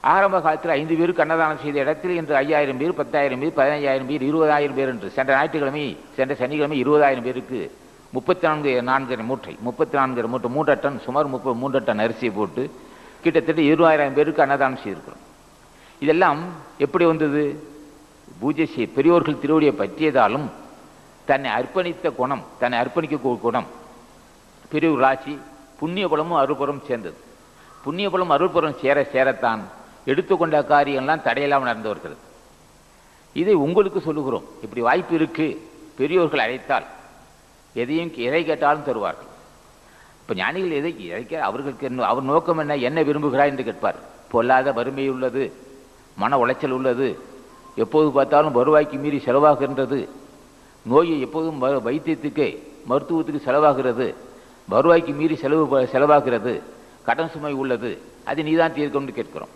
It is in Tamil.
ஆரம்ப காலத்தில் 5 பேருக்கு அன்னதானம் செய்த இடத்தில் இன்று 5000 பேர், 10,000 பேர், 15,000 பேர், 20,000 பேர் என்று சென்ற ஞாயிற்றுக்கிழமை, சென்ற சனிக்கிழமை 20,000 பேருக்கு 34 மூட்டை 3 டன், சுமார் 3 டன் அரிசியை போட்டு கிட்டத்தட்ட 20,000 பேருக்கு அன்னதானம் செய்திருக்கிறோம். இதெல்லாம் எப்படி வந்தது? பூஜை செய்ய பெரியோர்கள் திருவடியை பற்றியதாலும் தன்னை அர்ப்பணித்த குணம், தன்னை அர்ப்பணிக்க குணம், பெரியோர் ராசி, புண்ணிய பலமும் அருள்புறம் சேர்ந்தது. புண்ணிய பலம் அருள்புறம் சேரத்தான் எடுத்துக்கொண்ட காரியங்கள்லாம் தடையெல்லாம் நடந்து வருகிறது. இதை உங்களுக்கு சொல்லுகிறோம். இப்படி வாய்ப்பு இருக்கு. பெரியோர்கள் அழைத்தால் எதை கேட்டாலும் தருவார்கள். இப்போ ஞானிகள் எதை இழைக்க அவர்களுக்கு அவர் நோக்கம் என்ன விரும்புகிறார் என்று கேட்பார். பொல்லாத வறுமை உள்ளது, மன உளைச்சல் உள்ளது, எப்போது பார்த்தாலும் வருவாய்க்கு மீறி செலவாகின்றது, நோயை எப்போதும் வைத்தியத்துக்கு மருத்துவத்துக்கு செலவாகிறது, வருவாய்க்கு மீறி செலவாகிறது, கடன் சுமை உள்ளது, அது நீதான் தீர்க்கணும்னு கேட்கிறோம்.